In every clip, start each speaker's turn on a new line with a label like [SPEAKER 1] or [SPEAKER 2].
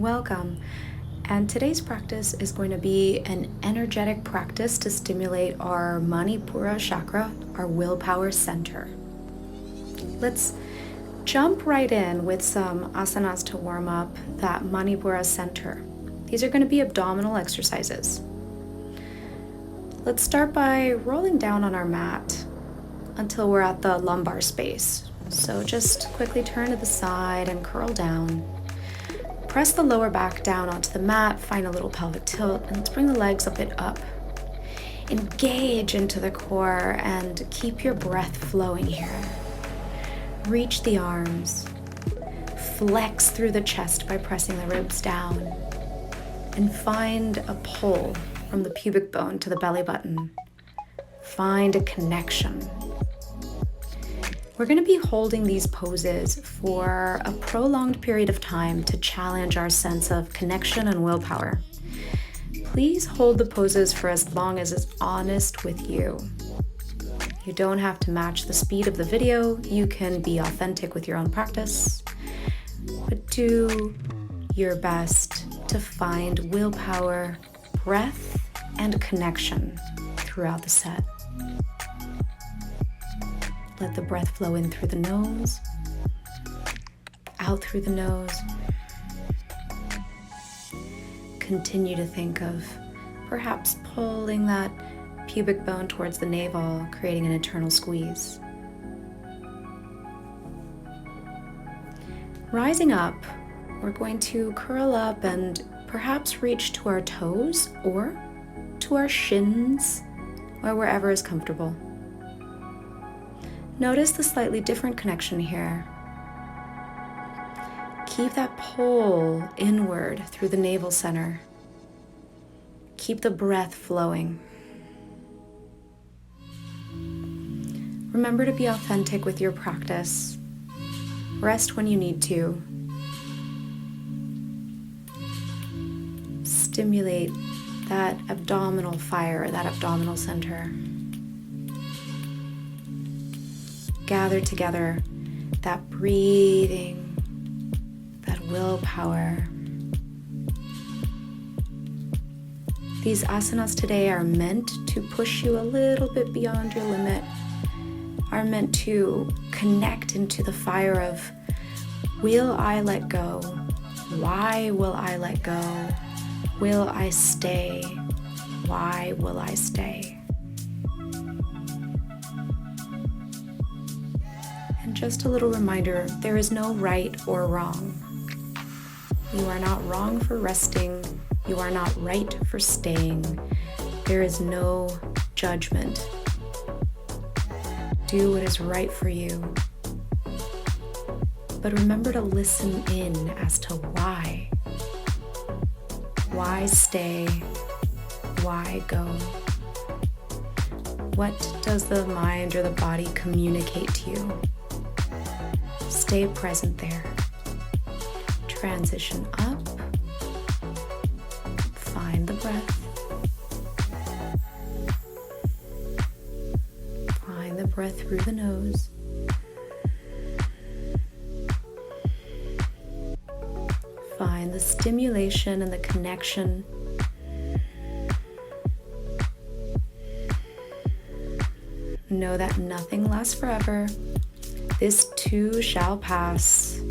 [SPEAKER 1] Welcome. And today's practice is going to be an energetic practice to stimulate our Manipura chakra, our willpower center. Let's jump right in with some asanas to warm up that Manipura center. These are going to be abdominal exercises. Let's start by rolling down on our mat until we're at the lumbar space. So just quickly turn to the side and curl down. Press the lower back down onto the mat, find a little pelvic tilt, and let's bring the legs a bit up. Engage into the core and keep your breath flowing here. Reach the arms. Flex through the chest by pressing the ribs down. And find a pull from the pubic bone to the belly button. Find a connection. We're going to be holding these poses for a prolonged period of time to challenge our sense of connection and willpower. Please hold the poses for as long as is honest with you. You don't have to match the speed of the video. You can be authentic with your own practice, but do your best to find willpower, breath, and connection throughout the set. Let the breath flow in through the nose, out through the nose. Continue to think of perhaps pulling that pubic bone towards the navel, creating an internal squeeze. Rising up, we're going to curl up and perhaps reach to our toes or to our shins or wherever is comfortable. Notice the slightly different connection here. Keep that pull inward through the navel center. Keep the breath flowing. Remember to be authentic with your practice. Rest when you need to. Stimulate that abdominal fire, that abdominal center. Gather together that breathing, that willpower. These asanas today are meant to push you a little bit beyond your limit, are meant to connect into the fire of, will I let go? Why will I let go? Will I stay? Why will I stay? And just a little reminder, there is no right or wrong. You are not wrong for resting. You are not right for staying. There is no judgment. Do what is right for you. But remember to listen in as to why. Why stay? Why go? What does the mind or the body communicate to you? Stay present there. Transition up. Find the breath. Find the breath through the nose. Find the stimulation and the connection. Know that nothing lasts forever. This too shall pass.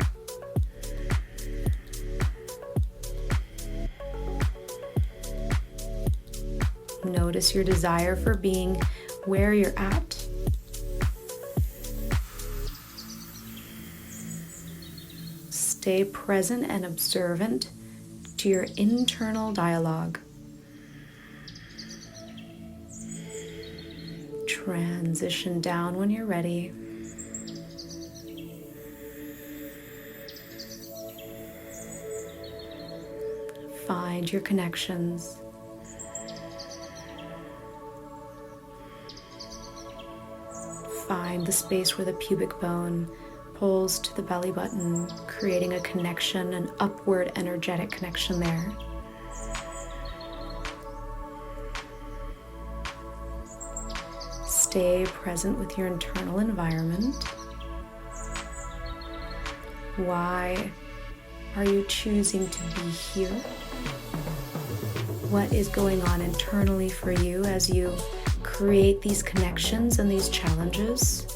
[SPEAKER 1] Notice your desire for being where you're at. Stay present and observant to your internal dialogue. Transition down when you're ready. Find your connections. Find the space where the pubic bone pulls to the belly button, creating a connection, an upward energetic connection there. Stay present with your internal environment. Why Are you choosing to be here? What is going on internally for you as you create these connections and these challenges?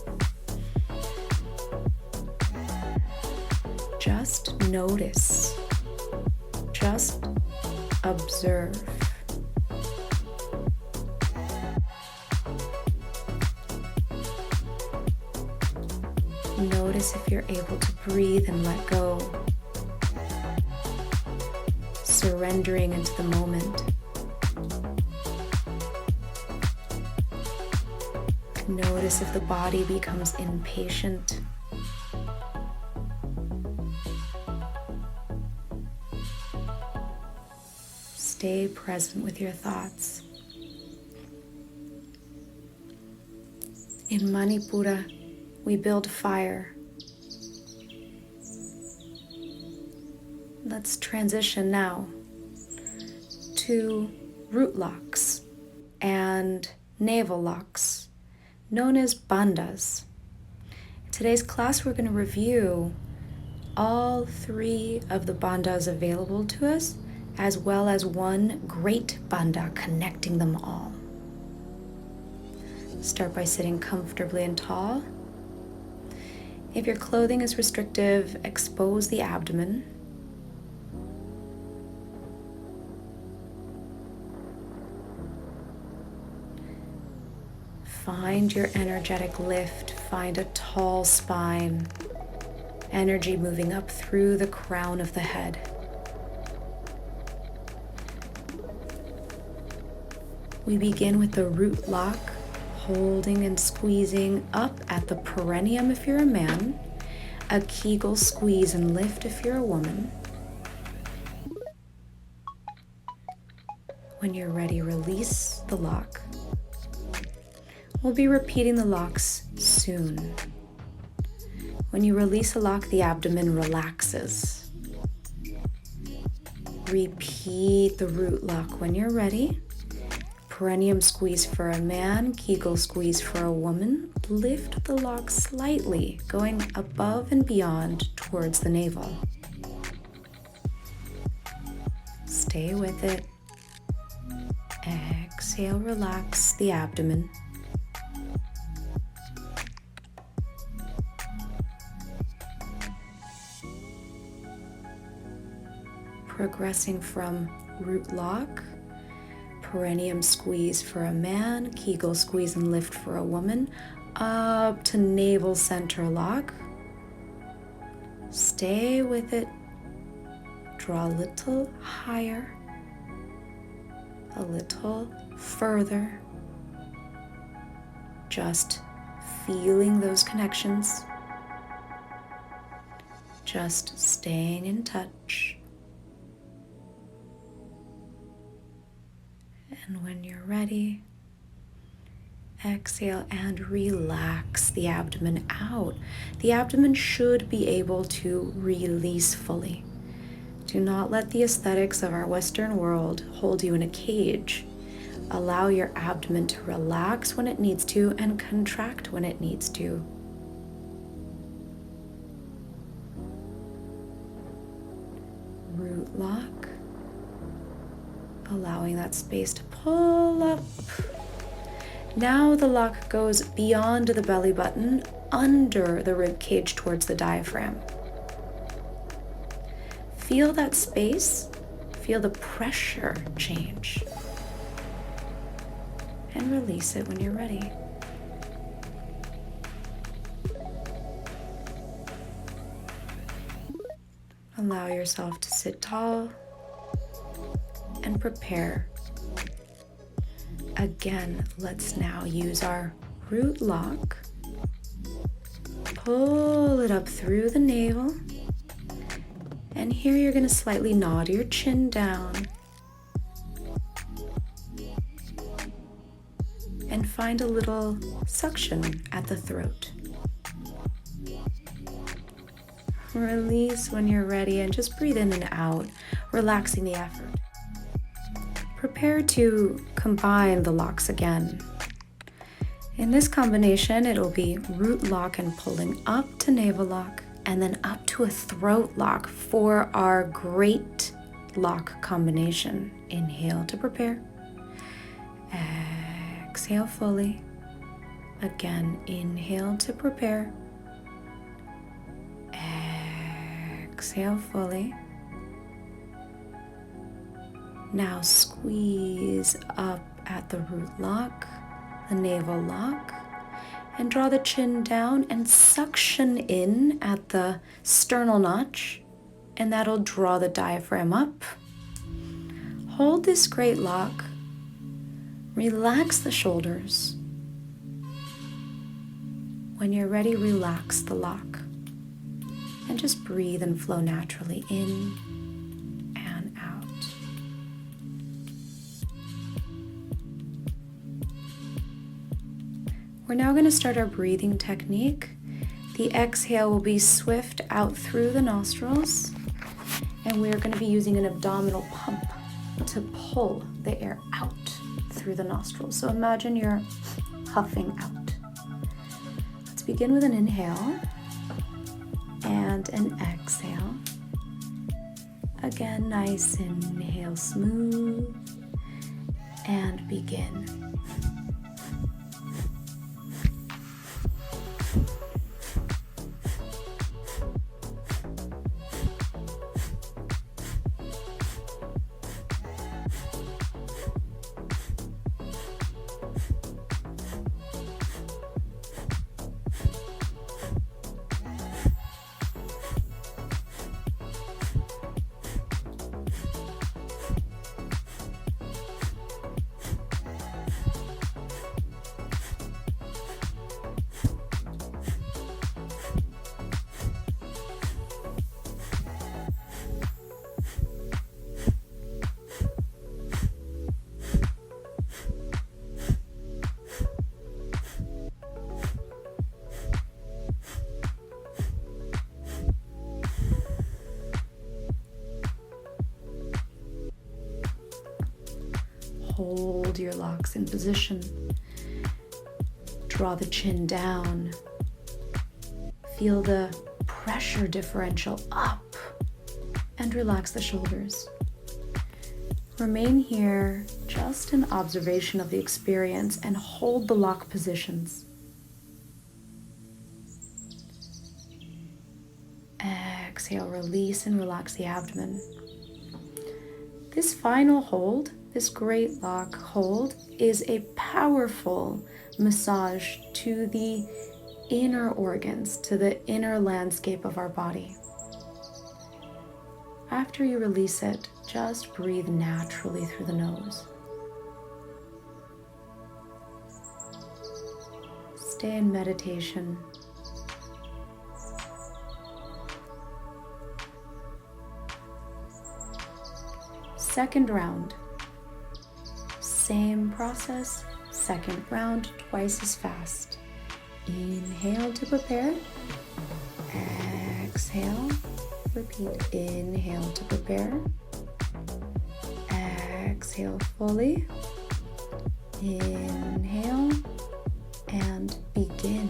[SPEAKER 1] Just notice. Just observe. Notice if you're able to breathe and let go. Surrendering into the moment. Notice if the body becomes impatient. Stay present with your thoughts. In Manipura, we build fire. Let's transition now to root locks and navel locks, known as bandhas. In today's class, we're going to review all 3 of the bandhas available to us, as well as one great bandha connecting them all. Start by sitting comfortably and tall. If your clothing is restrictive, expose the abdomen. Find your energetic lift. Find a tall spine. Energy moving up through the crown of the head. We begin with the root lock, holding and squeezing up at the perineum if you're a man, a Kegel squeeze and lift if you're a woman. When you're ready, release the lock. We'll be repeating the locks soon. When you release a lock, the abdomen relaxes. Repeat the root lock when you're ready. Perineum squeeze for a man, Kegel squeeze for a woman. Lift the lock slightly, going above and beyond towards the navel. Stay with it. Exhale, relax the abdomen. Progressing from root lock, perineum squeeze for a man, Kegel squeeze and lift for a woman, up to navel center lock. Stay with it. Draw a little higher, a little further. Just feeling those connections. Just staying in touch. And when you're ready, exhale and relax the abdomen out. The abdomen should be able to release fully. Do not let the aesthetics of our Western world hold you in a cage. Allow your abdomen to relax when it needs to and contract when it needs to. Root lock. Allowing that space to pull up. Now the lock goes beyond the belly button, under the rib cage towards the diaphragm. Feel that space. Feel the pressure change. And release it when you're ready. Allow yourself to sit tall and prepare. Again, let's now use our root lock. Pull it up through the navel. And here you're going to slightly nod your chin down. And find a little suction at the throat. Release when you're ready and just breathe in and out, relaxing the effort. Prepare to combine the locks again. In this combination, it'll be root lock and pulling up to navel lock, and then up to a throat lock for our great lock combination. Inhale to prepare. Exhale fully. Again, inhale to prepare. Exhale fully. Now squeeze up at the root lock, the navel lock, and draw the chin down and suction in at the sternal notch, and that'll draw the diaphragm up. Hold this great lock. Relax the shoulders. When you're ready, relax the lock. And just breathe and flow naturally in and out. We're now going to start our breathing technique. The exhale will be swift out through the nostrils, and we're going to be using an abdominal pump to pull the air out through the nostrils. So imagine you're puffing out. Let's begin with an inhale and an exhale. Again, nice inhale, smooth, and begin. Hold your locks in position. Draw the chin down. Feel the pressure differential up and relax the shoulders. Remain here, just in observation of the experience, and hold the lock positions. Exhale, release and relax the abdomen. This final hold, this great lock hold, is a powerful massage to the inner organs, to the inner landscape of our body. After you release it, just breathe naturally through the nose. Stay in meditation. Second round. Same process, second round, twice as fast. Inhale to prepare. Exhale. Repeat. Inhale to prepare. Exhale fully. Inhale and begin.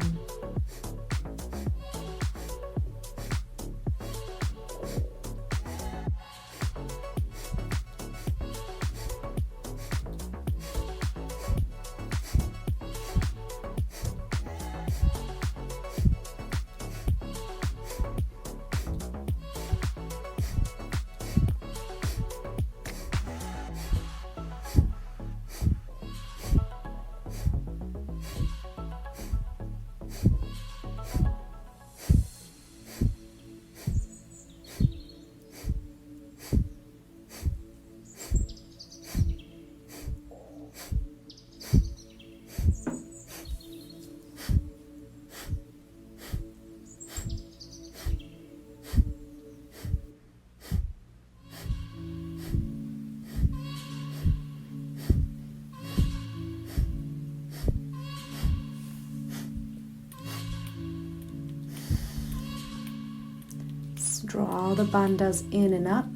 [SPEAKER 1] Draw the bandhas in and up,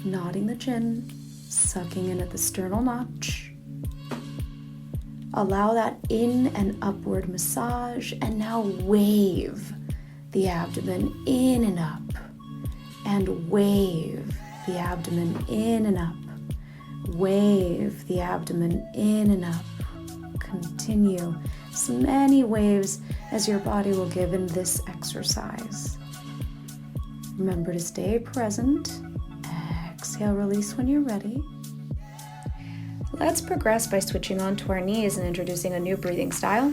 [SPEAKER 1] nodding the chin, sucking in at the sternal notch. Allow that in and upward massage, and now wave the abdomen in and up, and wave the abdomen in and up. Wave the abdomen in and up. Continue as many waves as your body will give in this exercise. Remember to stay present. Exhale, release when you're ready. Let's progress by switching on to our knees and introducing a new breathing style.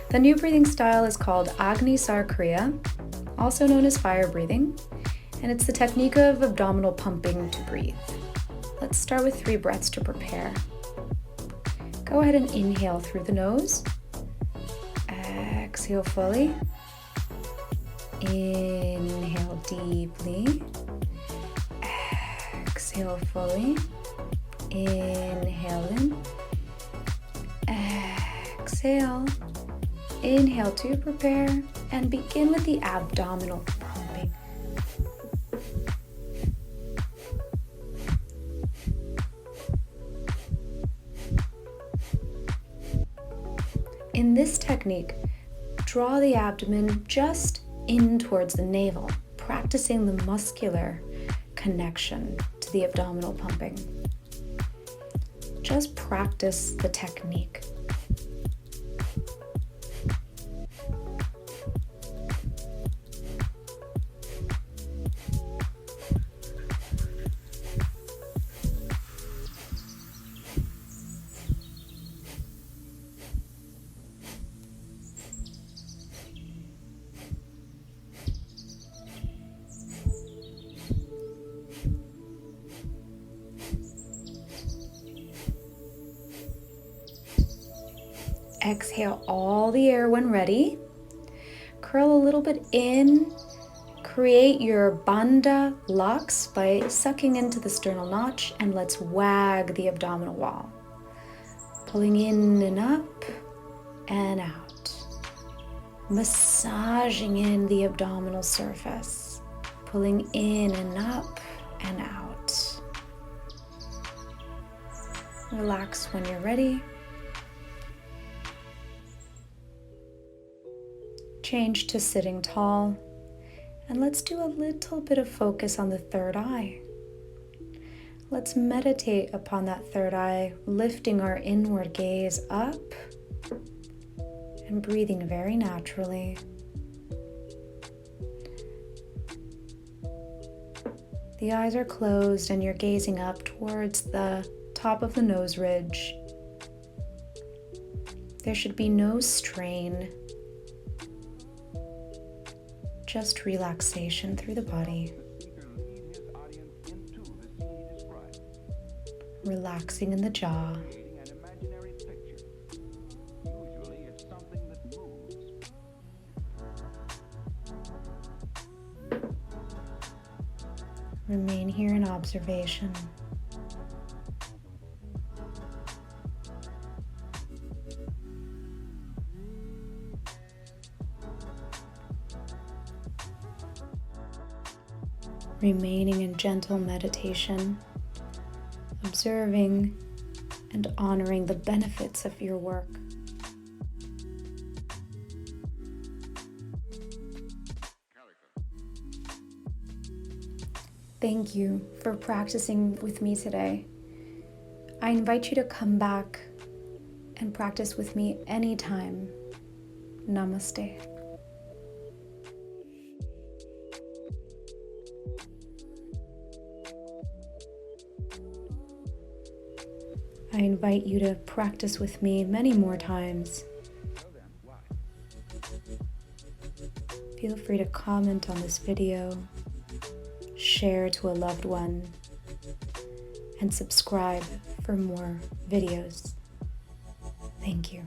[SPEAKER 1] The new breathing style is called Agni Sar Kriya, also known as fire breathing, and it's the technique of abdominal pumping to breathe. Let's start with 3 breaths to prepare. Go ahead and inhale through the nose. Exhale fully. Inhale deeply. Exhale fully. Inhale in. Exhale. Inhale to prepare, and begin with the abdominal pumping. In this technique, draw the abdomen just in towards the navel, practicing the muscular connection to the abdominal pumping. Just practice the technique. Exhale all the air when ready. Curl a little bit in. Create your Bandha Laks by sucking into the sternal notch, and let's wag the abdominal wall. Pulling in and up and out. Massaging in the abdominal surface. Pulling in and up and out. Relax when you're ready. Change to sitting tall, and let's do a little bit of focus on the third eye. Let's meditate upon that third eye, lifting our inward gaze up and breathing very naturally. The eyes are closed and you're gazing up towards the top of the nose ridge. There should be no strain. Just relaxation through the body. Relaxing in the jaw. Remain here in observation. Remaining in gentle meditation, observing and honoring the benefits of your work. Thank you for practicing with me today. I invite you to come back and practice with me anytime. Namaste. I invite you to practice with me many more times. Feel free to comment on this video, share to a loved one, and subscribe for more videos. Thank you.